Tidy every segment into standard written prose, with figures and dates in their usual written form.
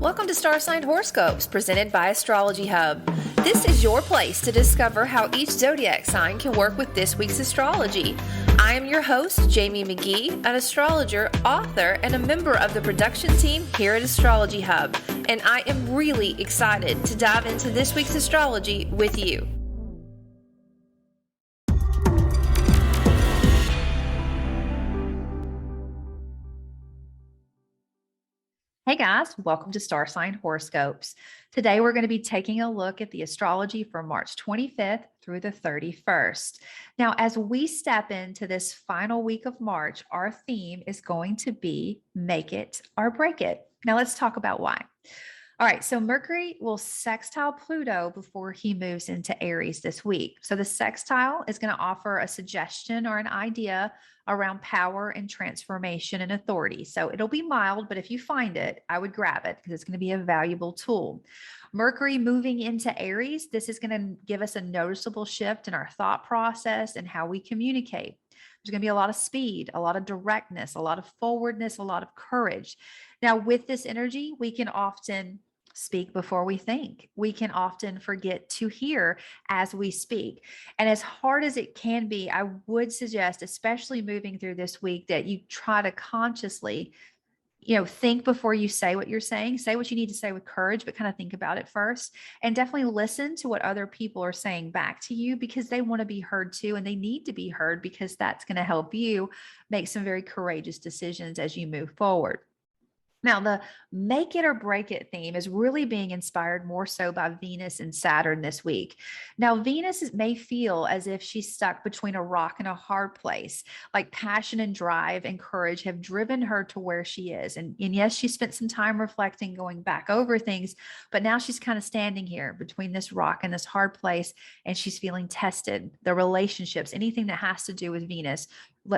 Welcome to Star Sign Horoscopes, presented by Astrology Hub. This is your place to discover how each zodiac sign can work with this week's astrology. I am your host, Jamie Magee, an astrologer, author, and a member of the production team here at Astrology Hub, and I am really excited to dive into this week's astrology with you. Hey guys, welcome to Star Sign Horoscopes. Today we're going to be taking a look at the astrology for March 25th through the 31st. Now, as we step into this final week of March, our theme is going to be make it or break it. Now let's talk about why. All right, so Mercury will sextile Pluto before he moves into Aries this week. So the sextile is going to offer a suggestion or an idea around power and transformation and authority. So it'll be mild, but if you find it, I would grab it because it's going to be a valuable tool. Mercury moving into Aries, this is going to give us a noticeable shift in our thought process and how we communicate. There's going to be a lot of speed, a lot of directness, a lot of forwardness, a lot of courage. Now, with this energy, we can often speak before we think. We can often forget to hear as we speak. And as hard as it can be, I would suggest, especially moving through this week, that you try to consciously, think before you say what you're saying. Say what you need to say with courage, but kind of think about it first. And definitely listen to what other people are saying back to you, because they want to be heard too, and they need to be heard, because that's going to help you make some very courageous decisions as you move forward. Now, the make it or break it theme is really being inspired more so by Venus and Saturn this week. Now, Venus may feel as if she's stuck between a rock and a hard place, like passion and drive and courage have driven her to where she is. And yes, she spent some time reflecting, going back over things, but now she's kind of standing here between this rock and this hard place, and she's feeling tested. The relationships, anything that has to do with Venus,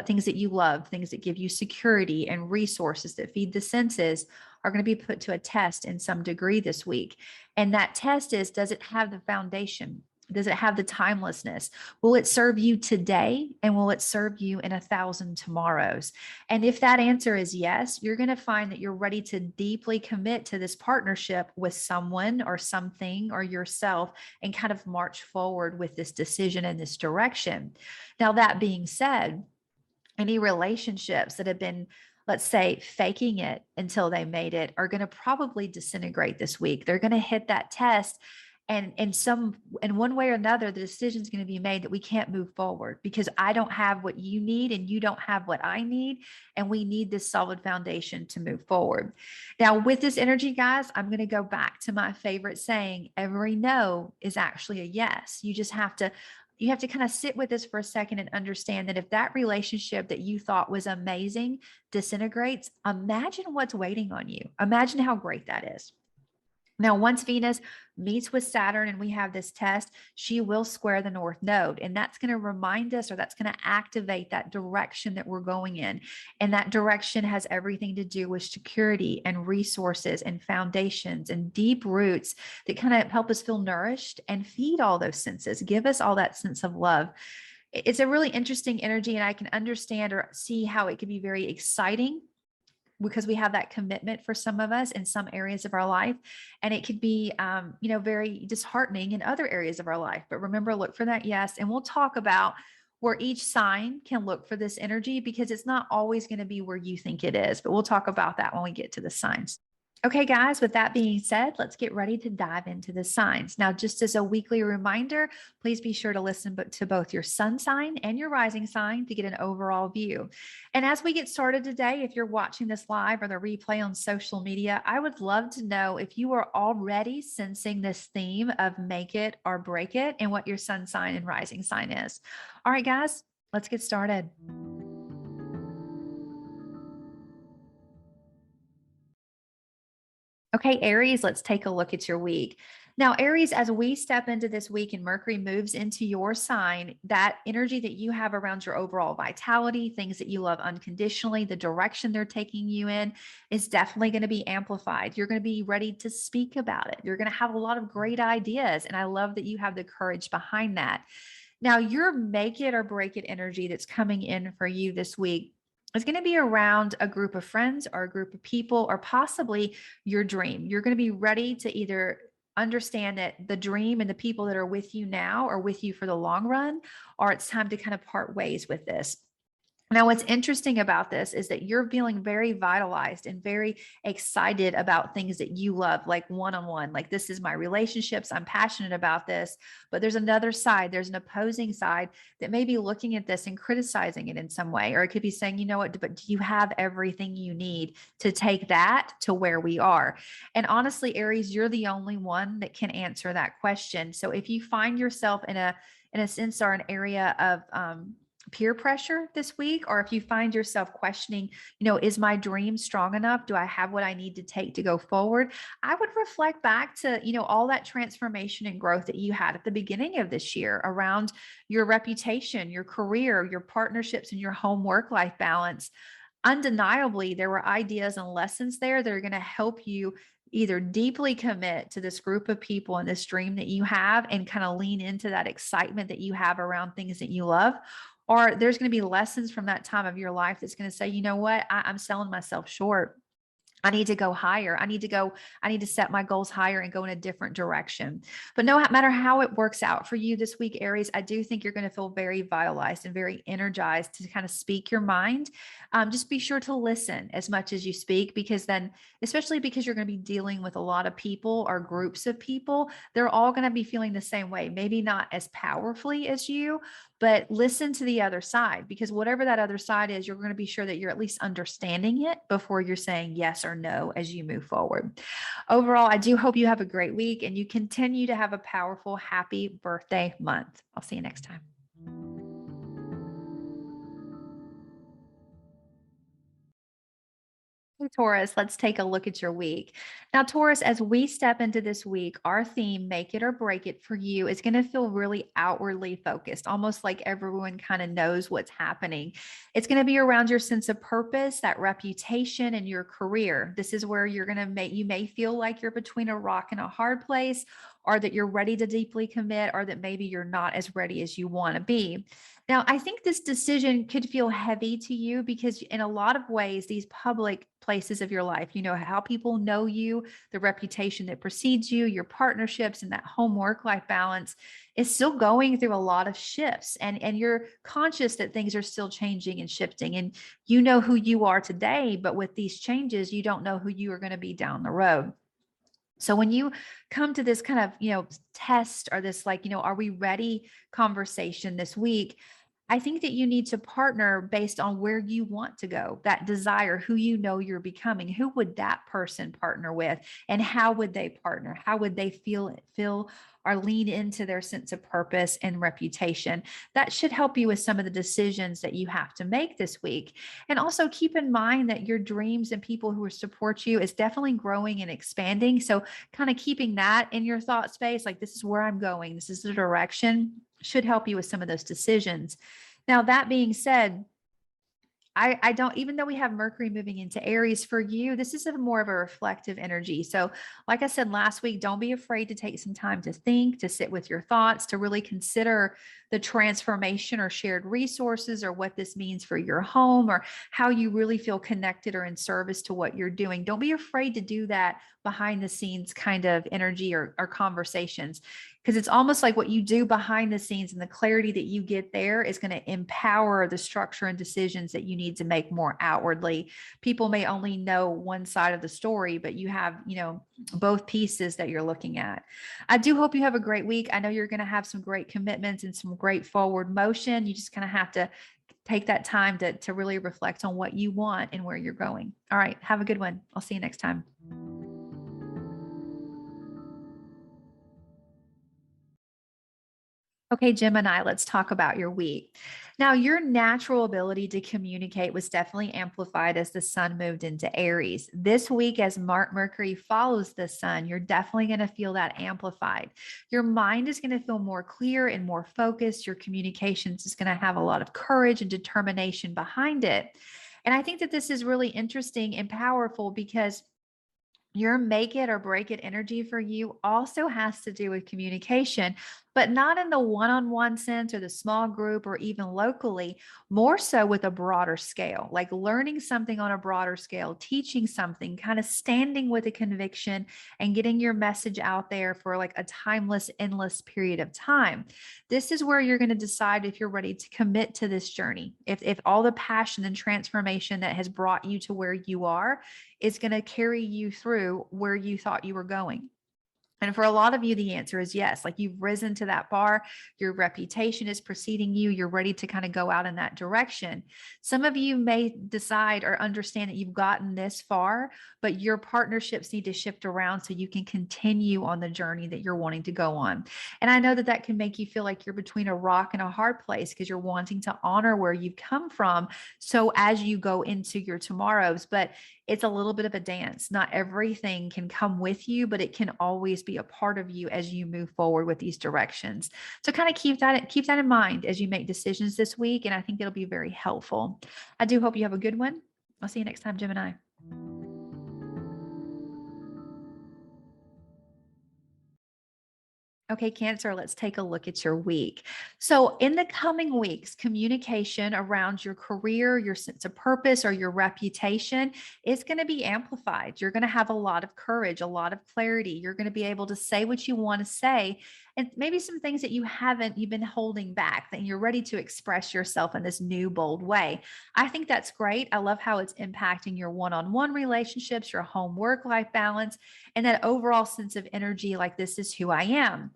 things that you love, things that give you security and resources that feed the senses, are going to be put to a test in some degree this week. And that test is, does it have the foundation? Does it have the timelessness? Will it serve you today? And will it serve you in 1,000 tomorrows? And if that answer is yes, you're going to find that you're ready to deeply commit to this partnership with someone or something or yourself, and kind of march forward with this decision in this direction. Now, that being said, any relationships that have been, let's say, faking it until they made it are going to probably disintegrate this week. They're going to hit that test. And in one way or another, the decision is going to be made that we can't move forward because I don't have what you need and you don't have what I need. And we need this solid foundation to move forward. Now, with this energy, guys, I'm going to go back to my favorite saying: every no is actually a yes. You have to kind of sit with this for a second and understand that if that relationship that you thought was amazing disintegrates, imagine what's waiting on you. Imagine how great that is. Now, once Venus meets with Saturn and we have this test, she will square the North Node. And that's going to remind us, or that's going to activate that direction that we're going in. And that direction has everything to do with security and resources and foundations and deep roots that kind of help us feel nourished and feed all those senses, give us all that sense of love. It's a really interesting energy, and I can understand or see how it could be very exciting, because we have that commitment for some of us in some areas of our life. And it could be, very disheartening in other areas of our life. But remember, look for that yes. And we'll talk about where each sign can look for this energy, because it's not always going to be where you think it is. But we'll talk about that when we get to the signs. Okay, guys, with that being said, let's get ready to dive into the signs. Now, just as a weekly reminder, please be sure to listen to both your sun sign and your rising sign to get an overall view. And as we get started today, if you're watching this live or the replay on social media, I would love to know if you are already sensing this theme of make it or break it and what your sun sign and rising sign is. All right, guys, let's get started. Okay, Aries, let's take a look at your week. Now, Aries, as we step into this week and Mercury moves into your sign, that energy that you have around your overall vitality, things that you love unconditionally, the direction they're taking you in, is definitely going to be amplified. You're going to be ready to speak about it. You're going to have a lot of great ideas. And I love that you have the courage behind that. Now, your make it or break it energy that's coming in for you this week is going to be around a group of friends or a group of people, or possibly your dream. You're going to be ready to either understand that the dream and the people that are with you now are with you for the long run, or it's time to kind of part ways with this. Now, what's interesting about this is that you're feeling very vitalized and very excited about things that you love, like one-on-one. Like, this is my relationships. I'm passionate about this. But there's another side, there's an opposing side that may be looking at this and criticizing it in some way. Or it could be saying, you know what, but do you have everything you need to take that to where we are? And honestly, Aries, you're the only one that can answer that question. So if you find yourself in a sense or an area of peer pressure this week, or if you find yourself questioning, is my dream strong enough? Do I have what I need to take to go forward? I would reflect back to, all that transformation and growth that you had at the beginning of this year around your reputation, your career, your partnerships, and your home work life balance. Undeniably, there were ideas and lessons there that are going to help you either deeply commit to this group of people and this dream that you have and kind of lean into that excitement that you have around things that you love. Or there's going to be lessons from that time of your life that's going to say, you know what, I'm selling myself short. I need to go higher. I need to set my goals higher and go in a different direction. But no matter how it works out for you this week, Aries, I do think you're going to feel very vitalized and very energized to kind of speak your mind. Just be sure to listen as much as you speak, because then, especially because you're going to be dealing with a lot of people or groups of people, they're all going to be feeling the same way. Maybe not as powerfully as you, but listen to the other side, because whatever that other side is, you're going to be sure that you're at least understanding it before you're saying yes or no as you move forward. Overall, I do hope you have a great week and you continue to have a powerful, happy birthday month. I'll see you next time. Hey, Taurus, let's take a look at your week. Now, Taurus, as we step into this week, our theme, make it or break it for you, is going to feel really outwardly focused, almost like everyone kind of knows what's happening. It's going to be around your sense of purpose, that reputation, and your career. This is where you may feel like you're between a rock and a hard place, or that you're ready to deeply commit, or that maybe you're not as ready as you want to be. Now, I think this decision could feel heavy to you because, in a lot of ways, these public places of your life, how people know you, the reputation that precedes you, your partnerships, and that home work life balance is still going through a lot of shifts. And you're conscious that things are still changing and shifting. And you know who you are today, but with these changes, you don't know who you are going to be down the road. So when you come to this kind of, test, or this, like, are we ready conversation this week, I think that you need to partner based on where you want to go, that desire, who you know you're becoming. Who would that person partner with, and how would they partner? How would they feel or lean into their sense of purpose and reputation? That should help you with some of the decisions that you have to make this week. And also keep in mind that your dreams and people who will support you is definitely growing and expanding. So kind of keeping that in your thought space, like, this is where I'm going, this is the direction, should help you with some of those decisions. Now, that being said, I don't, even though we have Mercury moving into Aries for you, this is more of a reflective energy. So like I said last week, don't be afraid to take some time to think, to sit with your thoughts, to really consider the transformation or shared resources, or what this means for your home, or how you really feel connected or in service to what you're doing. Don't be afraid to do that behind the scenes kind of energy or conversations, because it's almost like what you do behind the scenes and the clarity that you get there is going to empower the structure and decisions that you need to make more outwardly. People may only know one side of the story, but you have, both pieces that you're looking at. I do hope you have a great week. I know you're going to have some great commitments and some great forward motion. You just kind of have to take that time to really reflect on what you want and where you're going. All right. Have a good one. I'll see you next time. Okay, Gemini, let's talk about your week. Now, your natural ability to communicate was definitely amplified as the sun moved into Aries. This week, as Mercury follows the sun, you're definitely going to feel that amplified. Your mind is going to feel more clear and more focused. Your communications is going to have a lot of courage and determination behind it. And I think that this is really interesting and powerful because Your make it or break it energy for you also has to do with communication, but not in the one on one sense or the small group or even locally, more so with a broader scale, like learning something on a broader scale, teaching something, kind of standing with a conviction and getting your message out there for like a timeless, endless period of time. This is where you're going to decide if you're ready to commit to this journey. If all the passion and transformation that has brought you to where you are is going to carry you through where you thought you were going. And for a lot of you, the answer is yes. Like you've risen to that bar, your reputation is preceding you, you're ready to kind of go out in that direction. Some of you may decide or understand that you've gotten this far, but your partnerships need to shift around so you can continue on the journey that you're wanting to go on. And I know that that can make you feel like you're between a rock and a hard place because you're wanting to honor where you've come from. So as you go into your tomorrows, but it's a little bit of a dance. Not everything can come with you, but it can always be a part of you as you move forward with these directions. So kind of keep that in mind as you make decisions this week. And I think it'll be very helpful. I do hope you have a good one. I'll see you next time, Gemini. Okay, Cancer, let's take a look at your week. So, in the coming weeks, communication around your career, your sense of purpose, or your reputation is going to be amplified. You're going to have a lot of courage, a lot of clarity. You're going to be able to say what you want to say, and maybe some things that you've been holding back, that you're ready to express yourself in this new, bold way. I think that's great. I love how it's impacting your one on one relationships, your home work life balance, and that overall sense of energy like this is who I am.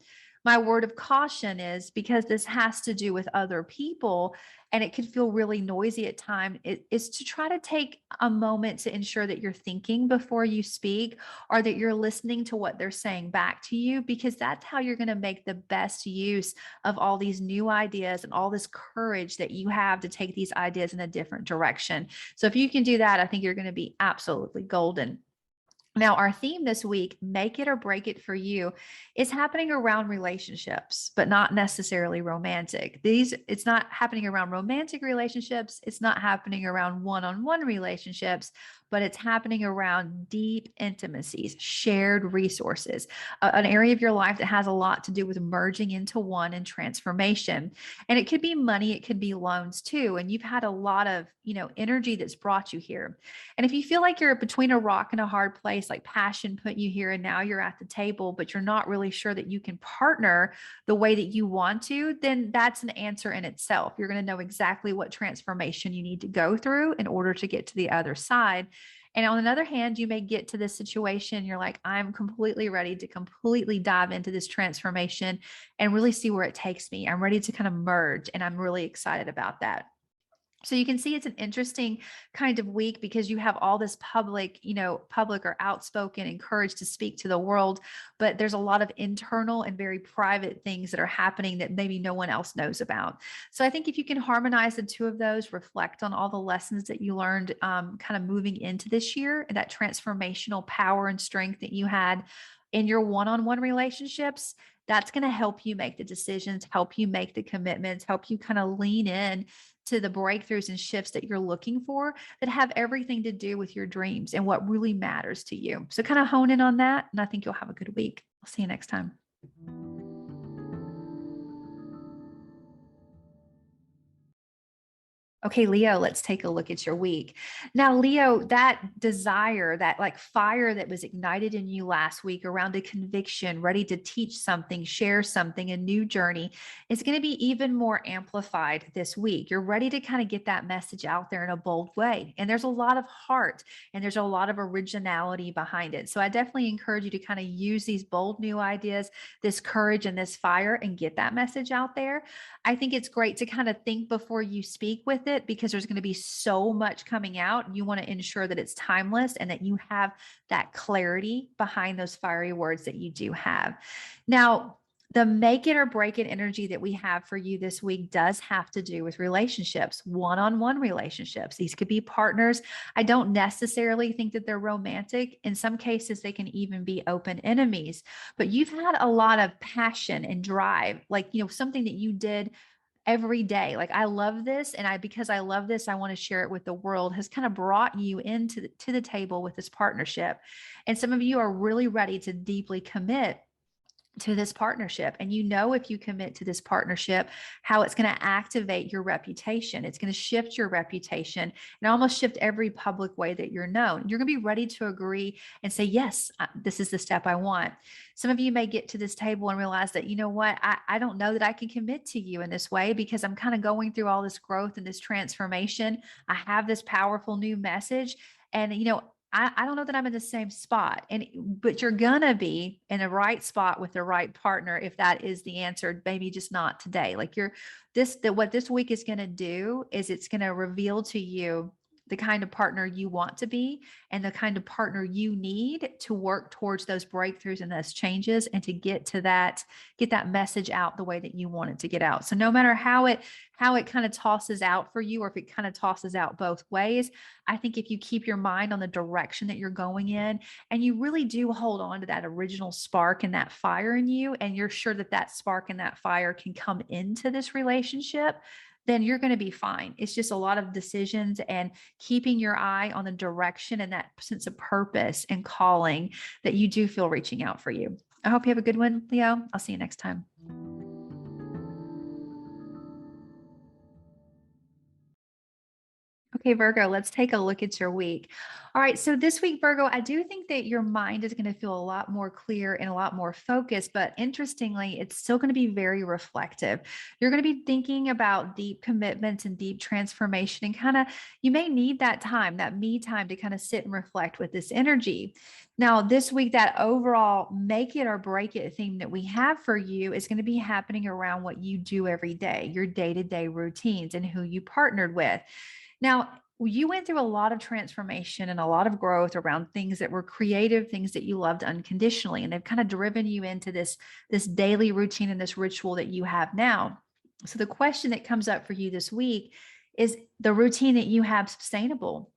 My word of caution is because this has to do with other people and it can feel really noisy at times, it is to try to take a moment to ensure that you're thinking before you speak or that you're listening to what they're saying back to you, because that's how you're going to make the best use of all these new ideas and all this courage that you have to take these ideas in a different direction. So if you can do that, I think you're going to be absolutely golden. Now, our theme this week, make it or break it for you, is happening around relationships, but not necessarily romantic. It's not happening around romantic relationships. It's not happening around one-on-one relationships, but it's happening around deep intimacies, shared resources, an area of your life that has a lot to do with merging into one and transformation. And it could be money, it could be loans too. And you've had a lot of, energy that's brought you here. And if you feel like you're between a rock and a hard place, like passion put you here and now you're at the table, but you're not really sure that you can partner the way that you want to, then that's an answer in itself. You're going to know exactly what transformation you need to go through in order to get to the other side. And on the other hand, you may get to this situation, you're like, I'm completely ready to completely dive into this transformation and really see where it takes me. I'm ready to kind of merge, and I'm really excited about that. So you can see it's an interesting kind of week because you have all this public or outspoken and courage to speak to the world, but there's a lot of internal and very private things that are happening that maybe no one else knows about. So I think if you can harmonize the two of those, reflect on all the lessons that you learned kind of moving into this year, and that transformational power and strength that you had in your one-on-one relationships, that's going to help you make the decisions, help you make the commitments, help you kind of lean in to the breakthroughs and shifts that you're looking for that have everything to do with your dreams and what really matters to you. So kind of hone in on that, and I think you'll have a good week. I'll see you next time. Okay, Leo, let's take a look at your week. Now, Leo, that desire, that like fire that was ignited in you last week around a conviction, ready to teach something, share something, a new journey, is going to be even more amplified this week. You're ready to kind of get that message out there in a bold way. And there's a lot of heart and there's a lot of originality behind it. So I definitely encourage you to kind of use these bold new ideas, this courage and this fire, and get that message out there. I think it's great to kind of think before you speak with it because there's going to be so much coming out. You want to ensure that it's timeless and that you have that clarity behind those fiery words that you do have. Now, the make it or break it energy that we have for you this week does have to do with relationships, one-on-one relationships. These could be partners. I don't necessarily think that they're romantic. In some cases, they can even be open enemies, but you've had a lot of passion and drive, like, something that you did every day. Like, I love this. And because I love this, I want to share it with the world, has kind of brought you into to the table with this partnership. And some of you are really ready to deeply commit to this partnership. And if you commit to this partnership, how it's going to activate your reputation. It's going to shift your reputation and almost shift every public way that you're known. You're going to be ready to agree and say, yes, this is the step I want. Some of you may get to this table and realize that, you know what, I don't know that I can commit to you in this way because I'm kind of going through all this growth and this transformation. I have this powerful new message. And, I don't know that I'm in the same spot. But you're gonna be in the right spot with the right partner if that is the answer, maybe just not today. Like what this week is gonna do is it's gonna reveal to you the kind of partner you want to be and the kind of partner you need to work towards those breakthroughs and those changes and to get that message out the way that you want it to get out. So no matter how it kind of tosses out for you, or if it kind of tosses out both ways, I think if you keep your mind on the direction that you're going in and you really do hold on to that original spark and that fire in you, and you're sure that that spark and that fire can come into this relationship, then you're going to be fine. It's just a lot of decisions and keeping your eye on the direction and that sense of purpose and calling that you do feel reaching out for you. I hope you have a good one, Leo. I'll see you next time. Okay, Virgo, let's take a look at your week. All right, so this week, Virgo, I do think that your mind is going to feel a lot more clear and a lot more focused, but interestingly, it's still going to be very reflective. You're going to be thinking about deep commitments and deep transformation, and you may need that time, that me time, to kind of sit and reflect with this energy. Now, this week, that overall make it or break it theme that we have for you is going to be happening around what you do every day, your day-to-day routines, and who you partnered with. Now, you went through a lot of transformation and a lot of growth around things that were creative, things that you loved unconditionally, and they've kind of driven you into this daily routine and this ritual that you have now. So the question that comes up for you this week is the routine that you have sustainable?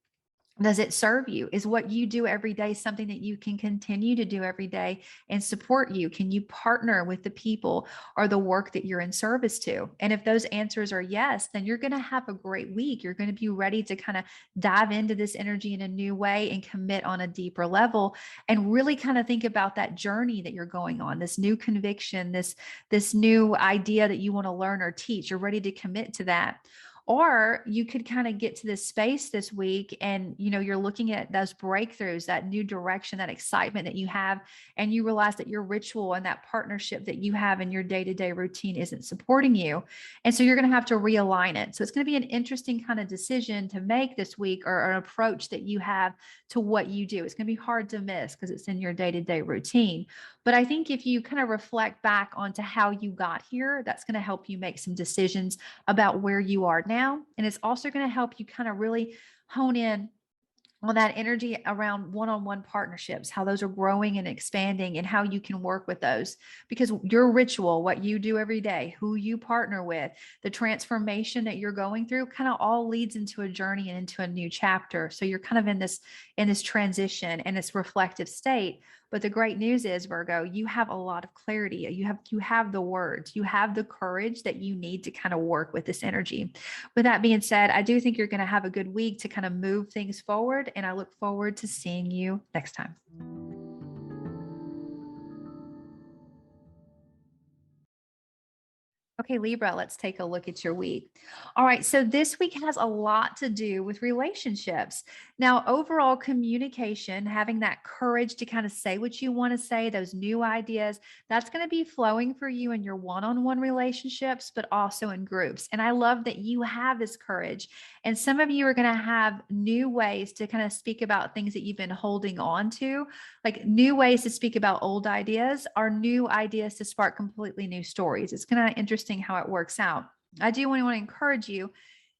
Does it serve you? Is what you do every day something that you can continue to do every day and support you? Can you partner with the people or the work that you're in service to? And if those answers are yes, then you're going to have a great week. You're going to be ready to kind of dive into this energy in a new way and commit on a deeper level and really kind of think about that journey that you're going on, this new conviction, this new idea that you want to learn or teach. You're ready to commit to that. Or you could kind of get to this space this week and, you're looking at those breakthroughs, that new direction, that excitement that you have, and you realize that your ritual and that partnership that you have in your day-to-day routine isn't supporting you. And so you're going to have to realign it. So it's going to be an interesting kind of decision to make this week, or an approach that you have to what you do. It's going to be hard to miss because it's in your day-to-day routine. But I think if you kind of reflect back onto how you got here, that's going to help you make some decisions about where you are now. And it's also going to help you kind of really hone in on that energy around one-on-one partnerships, how those are growing and expanding, and how you can work with those. Because your ritual, what you do every day, who you partner with, the transformation that you're going through, kind of all leads into a journey and into a new chapter. So you're kind of in this transition and this reflective state. But the great news is, Virgo, you have a lot of clarity. You have the words, you have the courage that you need to kind of work with this energy. With that being said, I do think you're going to have a good week to kind of move things forward, and I look forward to seeing you next time. Okay, Libra, let's take a look at your week. All right, so this week has a lot to do with relationships. Now, overall communication, having that courage to kind of say what you want to say, those new ideas, that's going to be flowing for you in your one-on-one relationships, but also in groups. And I love that you have this courage. And some of you are going to have new ways to kind of speak about things that you've been holding on to, like new ways to speak about old ideas, or new ideas to spark completely new stories. It's kind of interesting how it works out. I do want to encourage you,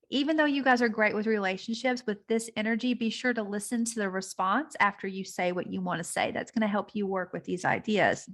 even though you guys are great with relationships, with this energy, be sure to listen to the response after you say what you want to say. That's going to help you work with these ideas.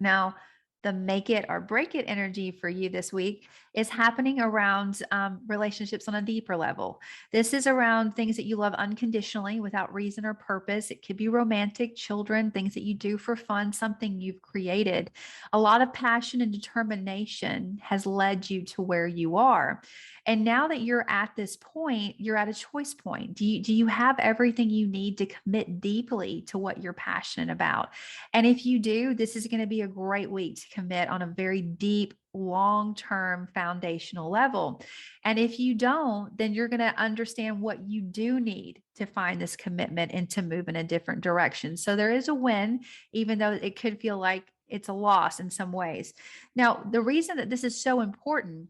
Now, the make it or break it energy for you this week is happening around relationships on a deeper level. This is around things that you love unconditionally without reason or purpose. It could be romantic, children, things that you do for fun, something you've created. A lot of passion and determination has led you to where you are. And now that you're at this point, you're at a choice point. Do you have everything you need to commit deeply to what you're passionate about? And if you do, this is going to be a great week to commit on a very deep, long-term foundational level. And if you don't, then you're going to understand what you do need to find this commitment and to move in a different direction. So there is a win, even though it could feel like it's a loss in some ways. Now, the reason that this is so important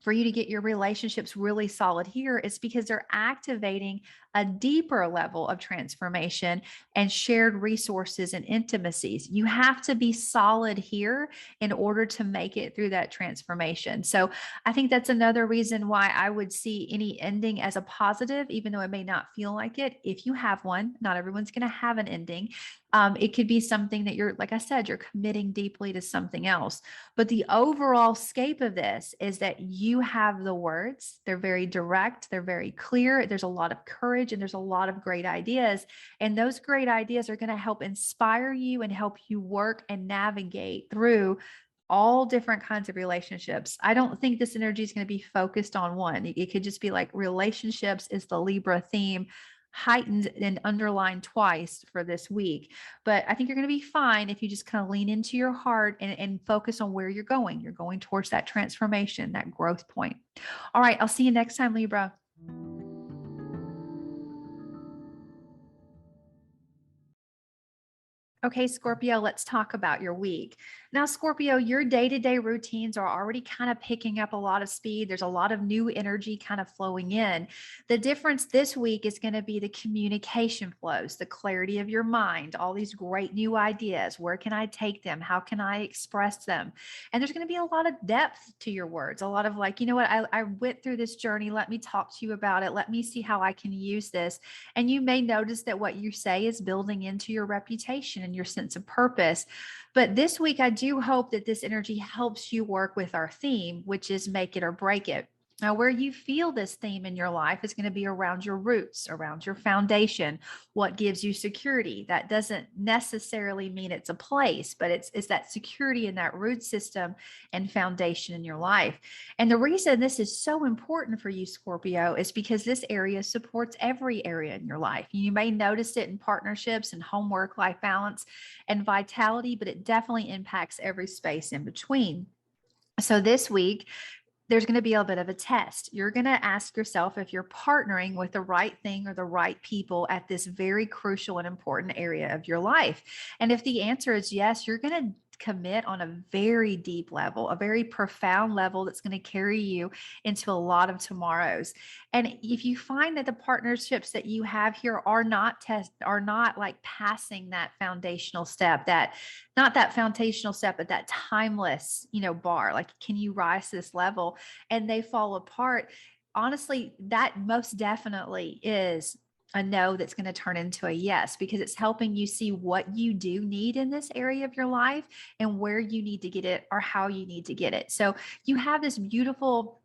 for you to get your relationships really solid here is because they're activating a deeper level of transformation and shared resources and intimacies. You have to be solid here in order to make it through that transformation. So I think that's another reason why I would see any ending as a positive, even though it may not feel like it. If you have one, not everyone's going to have an ending. It could be something that you're, like I said, you're committing deeply to something else. But the overall scape of this is that you have the words. They're very direct. They're very clear. There's a lot of courage and there's a lot of great ideas. And those great ideas are going to help inspire you and help you work and navigate through all different kinds of relationships. I don't think this energy is going to be focused on one. It could just be like relationships is the Libra theme, heightened and underlined twice for this week. But I think you're going to be fine if you just kind of lean into your heart and focus on where you're going. You're going towards that transformation, that growth point. All right. I'll see you next time, Libra. Okay, Scorpio, let's talk about your week. Now, Scorpio, your day-to-day routines are already kind of picking up a lot of speed. There's a lot of new energy kind of flowing in. The difference this week is going to be the communication flows, the clarity of your mind, all these great new ideas. Where can I take them? How can I express them? And there's going to be a lot of depth to your words, a lot of like, you know what, I went through this journey. Let me talk to you about it. Let me see how I can use this. And you may notice that what you say is building into your reputation and your sense of purpose. But this week, I do hope that this energy helps you work with our theme, which is make it or break it. Now, where you feel this theme in your life is going to be around your roots, around your foundation, what gives you security. That doesn't necessarily mean it's a place, but it's that security in that root system and foundation in your life. And the reason this is so important for you, Scorpio, is because this area supports every area in your life. You may notice it in partnerships and homework, life balance, and vitality, but it definitely impacts every space in between. So this week, there's going to be a bit of a test. You're going to ask yourself if you're partnering with the right thing or the right people at this very crucial and important area of your life. And if the answer is yes, you're going to commit on a very deep level, a very profound level that's going to carry you into a lot of tomorrows. And if you find that the partnerships that you have here are not like passing that foundational step, that not that foundational step, but that timeless, bar, like, can you rise to this level? And they fall apart. Honestly, that most definitely is a no that's going to turn into a yes, because it's helping you see what you do need in this area of your life and where you need to get it or how you need to get it. So you have this beautiful,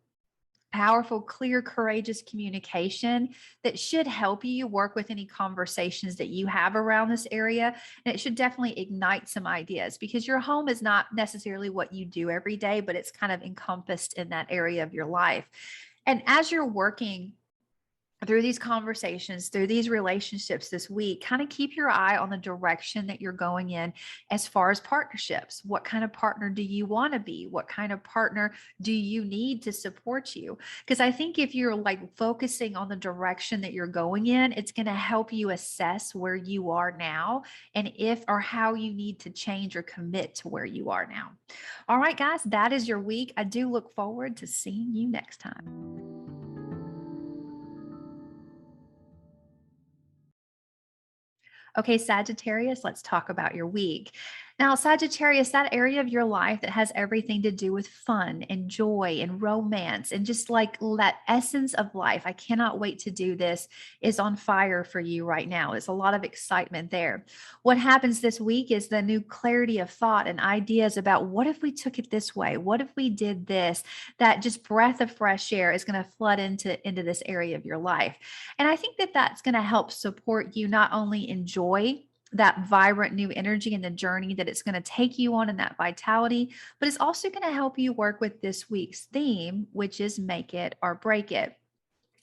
powerful, clear, courageous communication that should help you work with any conversations that you have around this area. And it should definitely ignite some ideas, because your home is not necessarily what you do every day, but it's kind of encompassed in that area of your life. And as you're working through these conversations, through these relationships this week, kind of keep your eye on the direction that you're going in as far as partnerships. What kind of partner do you want to be? What kind of partner do you need to support you? Because I think if you're like focusing on the direction that you're going in, it's going to help you assess where you are now and if or how you need to change or commit to where you are now. All right, guys, that is your week. I do look forward to seeing you next time. Okay, Sagittarius, let's talk about your week. Now, Sagittarius, that area of your life that has everything to do with fun and joy and romance and just like that essence of life, I cannot wait to do this, is on fire for you right now. There's a lot of excitement there. What happens this week is the new clarity of thought and ideas about what if we took it this way? What if we did this? That just breath of fresh air is going to flood into this area of your life. And I think that that's going to help support you not only enjoy that vibrant new energy and the journey that it's going to take you on and that vitality, but it's also going to help you work with this week's theme, which is make it or break it.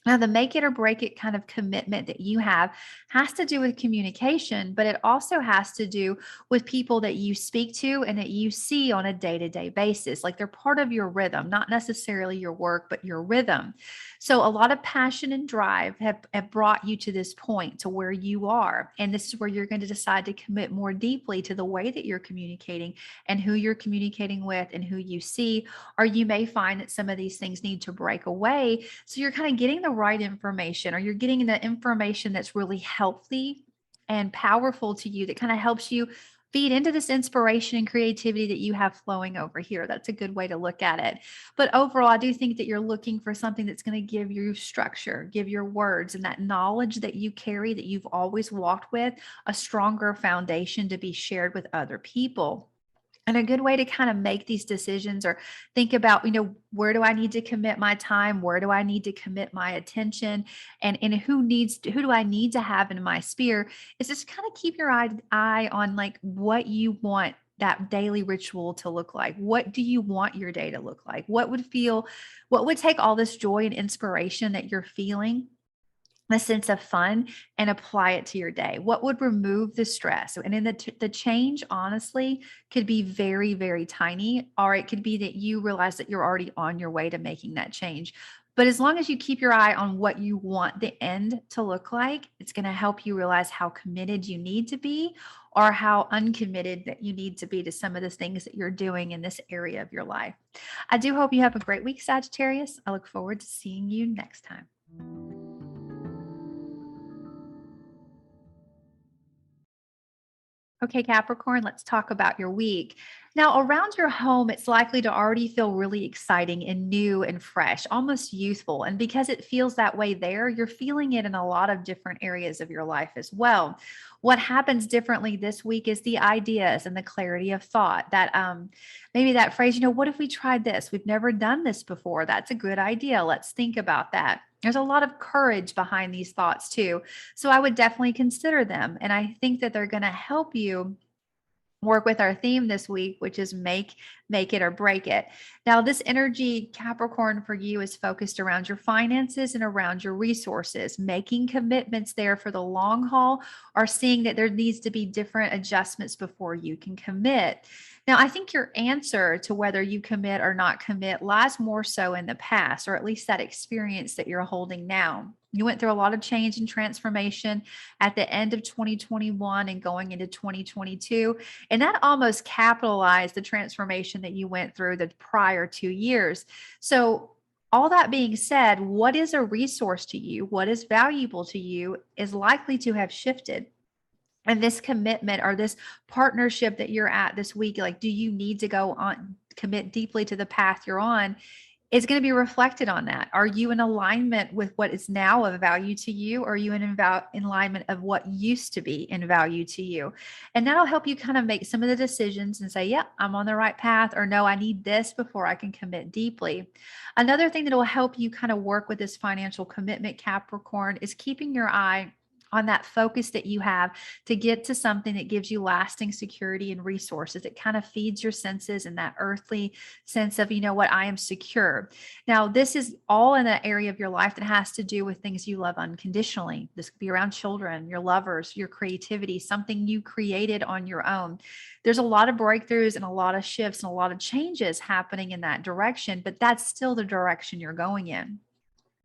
Now, the make it or break it kind of commitment that you have has to do with communication, but it also has to do with people that you speak to and that you see on a day to day basis. Like they're part of your rhythm, not necessarily your work, but your rhythm. So, a lot of passion and drive have brought you to this point to where you are. And this is where you're going to decide to commit more deeply to the way that you're communicating and who you're communicating with and who you see. Or you may find that some of these things need to break away. So, you're kind of getting the right information, or you're getting the information that's really healthy and powerful to you that kind of helps you feed into this inspiration and creativity that you have flowing over here. That's a good way to look at it. But overall, I do think that you're looking for something that's going to give you structure, give your words and that knowledge that you carry, that you've always walked with, a stronger foundation to be shared with other people. And a good way to kind of make these decisions or think about, where do I need to commit my time? Where do I need to commit my attention? And who do I need to have in my sphere, is just kind of keep your eye on like what you want that daily ritual to look like. What do you want your day to look like? What would take all this joy and inspiration that you're feeling, a sense of fun, and apply it to your day? What would remove the stress? And in the change, honestly, could be very, very tiny, or it could be that you realize that you're already on your way to making that change. But as long as you keep your eye on what you want the end to look like, it's going to help you realize how committed you need to be or how uncommitted that you need to be to some of the things that you're doing in this area of your life. I do hope you have a great week, Sagittarius. I look forward to seeing you next time. Okay, Capricorn, let's talk about your week. Now, around your home, it's likely to already feel really exciting and new and fresh, almost youthful. And because it feels that way there, you're feeling it in a lot of different areas of your life as well. What happens differently this week is the ideas and the clarity of thought that maybe that phrase, what if we tried this? We've never done this before. That's a good idea. Let's think about that. There's a lot of courage behind these thoughts too. So I would definitely consider them. And I think that they're going to help you work with our theme this week, which is make it or break it. Now, this energy, Capricorn, for you is focused around your finances and around your resources, making commitments there for the long haul, or seeing that there needs to be different adjustments before you can commit. Now, I think your answer to whether you commit or not commit lies more so in the past, or at least that experience that you're holding now. You went through a lot of change and transformation at the end of 2021 and going into 2022. And that almost capitalized the transformation that you went through the prior 2 years. So, all that being said, what is a resource to you, what is valuable to you, is likely to have shifted. And this commitment or this partnership that you're at this week, like, do you need to go on, commit deeply to the path you're on? Is going to be reflected on that. Are you in alignment with what is now of value to you? Or are you in alignment of what used to be in value to you? And that'll help you kind of make some of the decisions and say, yeah, I'm on the right path, or no, I need this before I can commit deeply. Another thing that will help you kind of work with this financial commitment, Capricorn, is keeping your eye on that focus that you have to get to something that gives you lasting security and resources. It kind of feeds your senses and that earthly sense of, I am secure. Now, this is all in an area of your life that has to do with things you love unconditionally. This could be around children, your lovers, your creativity, something you created on your own. There's a lot of breakthroughs and a lot of shifts and a lot of changes happening in that direction, but that's still the direction you're going in.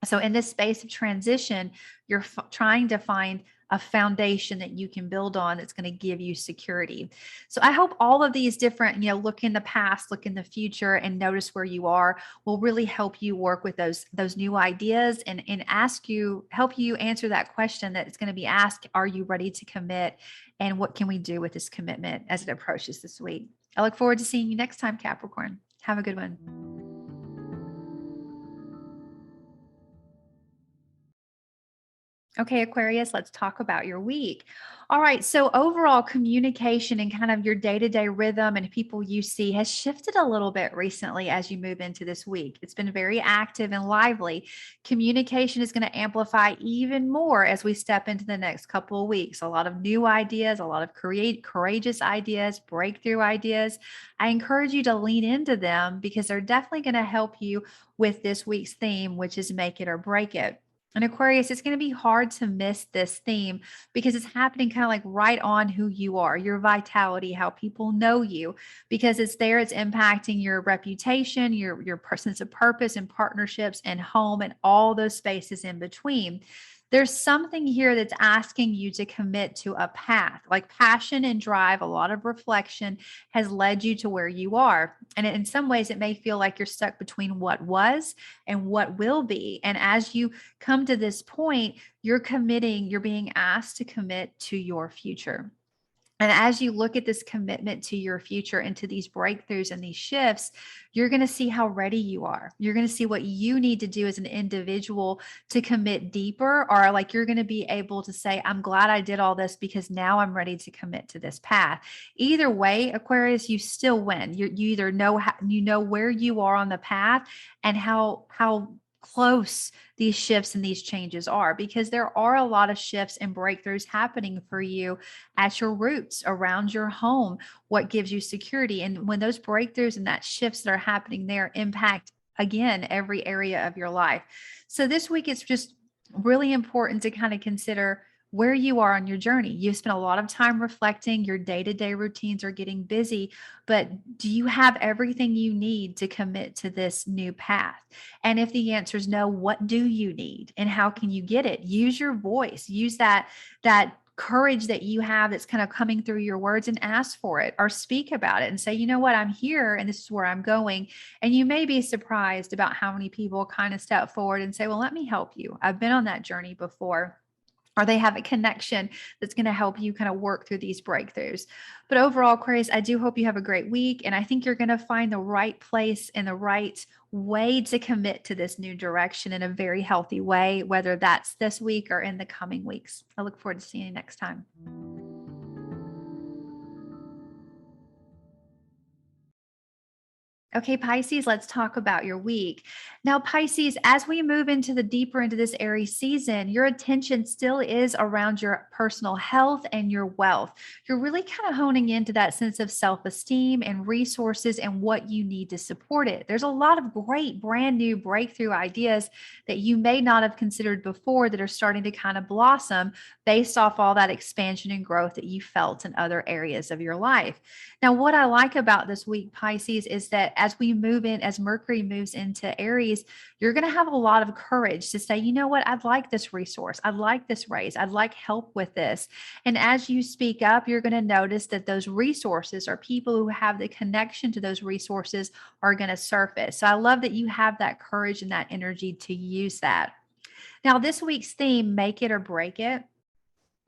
So in this space of transition, you're trying to find a foundation that you can build on that's going to give you security. So I hope all of these different, look in the past, look in the future, and notice where you are will really help you work with those new ideas and help you answer that question that's going to be asked. Are you ready to commit? And what can we do with this commitment as it approaches this week? I look forward to seeing you next time, Capricorn. Have a good one. Okay, Aquarius, let's talk about your week. All right. So, overall communication and kind of your day to day rhythm and people you see has shifted a little bit recently as you move into this week. It's been very active and lively. Communication is going to amplify even more as we step into the next couple of weeks. A lot of new ideas, a lot of courageous ideas, breakthrough ideas. I encourage you to lean into them because they're definitely going to help you with this week's theme, which is make it or break it. And Aquarius, it's going to be hard to miss this theme because it's happening kind of like right on who you are, your vitality, how people know you, because it's there, it's impacting your reputation, your sense of purpose and partnerships and home and all those spaces in between. There's something here that's asking you to commit to a path, like passion and drive, a lot of reflection has led you to where you are. And in some ways, it may feel like you're stuck between what was and what will be. And as you come to this point, you're being asked to commit to your future. And as you look at this commitment to your future and to these breakthroughs and these shifts, you're going to see how ready you are. You're going to see what you need to do as an individual to commit deeper, or like you're going to be able to say, I'm glad I did all this because now I'm ready to commit to this path. Either way, Aquarius, you still win. You either know where you are on the path and how close these shifts and these changes are, because there are a lot of shifts and breakthroughs happening for you at your roots, around your home, what gives you security. And when those breakthroughs and that shifts that are happening there impact, again, every area of your life. So this week, it's just really important to kind of consider where you are on your journey. You've spent a lot of time reflecting, your day-to-day routines are getting busy, but do you have everything you need to commit to this new path? And if the answer is no, what do you need and how can you get it? Use your voice, use that courage that you have that's kind of coming through your words and ask for it or speak about it and say, you know what, I'm here and this is where I'm going. And you may be surprised about how many people kind of step forward and say, well, let me help you. I've been on that journey before. Or they have a connection that's going to help you kind of work through these breakthroughs. But overall, Aquarius, I do hope you have a great week. And I think you're going to find the right place and the right way to commit to this new direction in a very healthy way, whether that's this week or in the coming weeks. I look forward to seeing you next time. Okay, Pisces, let's talk about your week. Now, Pisces, as we move into the deeper into this Aries season, your attention still is around your personal health and your wealth. You're really kind of honing into that sense of self-esteem and resources and what you need to support it. There's a lot of great brand new breakthrough ideas that you may not have considered before that are starting to kind of blossom based off all that expansion and growth that you felt in other areas of your life. Now, what I like about this week, Pisces, is that as Mercury moves into Aries, you're going to have a lot of courage to say, you know what, I'd like this resource. I'd like this raise. I'd like help with this. And as you speak up, you're going to notice that those resources or people who have the connection to those resources are going to surface. So I love that you have that courage and that energy to use that. Now, this week's theme, make it or break it,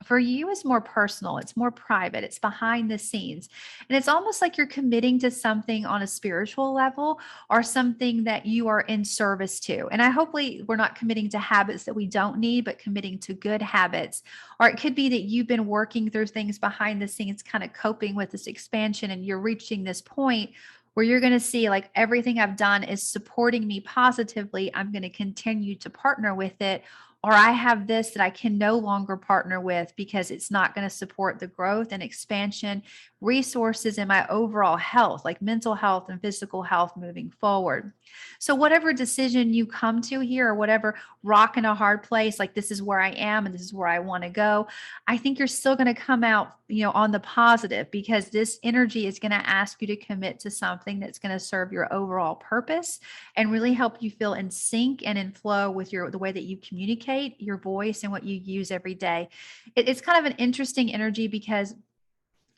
for you is more personal, it's more private, it's behind the scenes. And it's almost like you're committing to something on a spiritual level or something that you are in service to. And I hopefully we're not committing to habits that we don't need, but committing to good habits. Or it could be that you've been working through things behind the scenes, kind of coping with this expansion, and you're reaching this point where you're going to see like everything I've done is supporting me positively. I'm going to continue to partner with it. Or I have this that I can no longer partner with because it's not going to support the growth and expansion, resources, in my overall health, like mental health and physical health moving forward. So whatever decision you come to here, or whatever rock in a hard place, like this is where I am and this is where I want to go, I think you're still going to come out, on the positive, because this energy is going to ask you to commit to something that's going to serve your overall purpose and really help you feel in sync and in flow with the way that you communicate elevate your voice and what you use every day. It's kind of an interesting energy because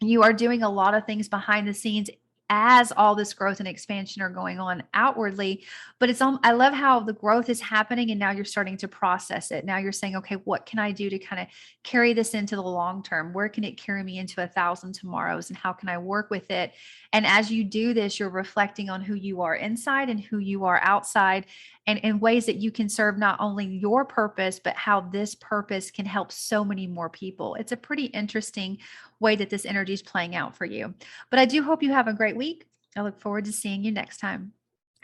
you are doing a lot of things behind the scenes as all this growth and expansion are going on outwardly. But I love how the growth is happening and now you're starting to process it. Now you're saying, okay, what can I do to kind of carry this into the long term? Where can it carry me into 1,000 tomorrows? And how can I work with it? And as you do this, you're reflecting on who you are inside and who you are outside, and in ways that you can serve not only your purpose, but how this purpose can help so many more people. It's a pretty interesting way that this energy is playing out for you. But I do hope you have a great week. I look forward to seeing you next time.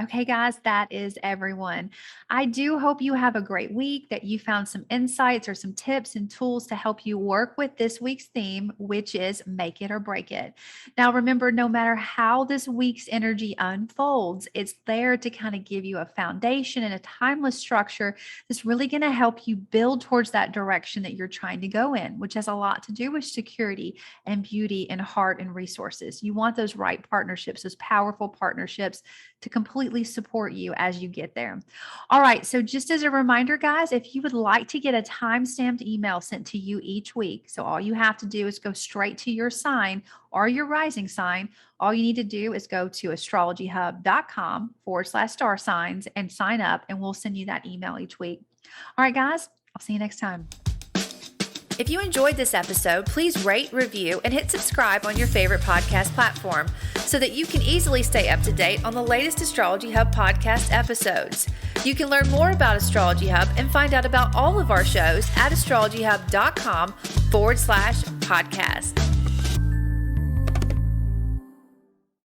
Okay, guys, that is everyone. I do hope you have a great week, that you found some insights or some tips and tools to help you work with this week's theme, which is make it or break it. Now, remember, no matter how this week's energy unfolds, it's there to kind of give you a foundation and a timeless structure that's really going to help you build towards that direction that you're trying to go in, which has a lot to do with security and beauty and heart and resources. You want those right partnerships, those powerful partnerships to completely support you as you get there. All right. So just as a reminder, guys, if you would like to get a time-stamped email sent to you each week, so all you have to do is go straight to your sign or your rising sign. All you need to do is go to astrologyhub.com/star signs and sign up, and we'll send you that email each week. All right, guys, I'll see you next time. If you enjoyed this episode, please rate, review, and hit subscribe on your favorite podcast platform so that you can easily stay up to date on the latest Astrology Hub podcast episodes. You can learn more about Astrology Hub and find out about all of our shows at astrologyhub.com/podcast.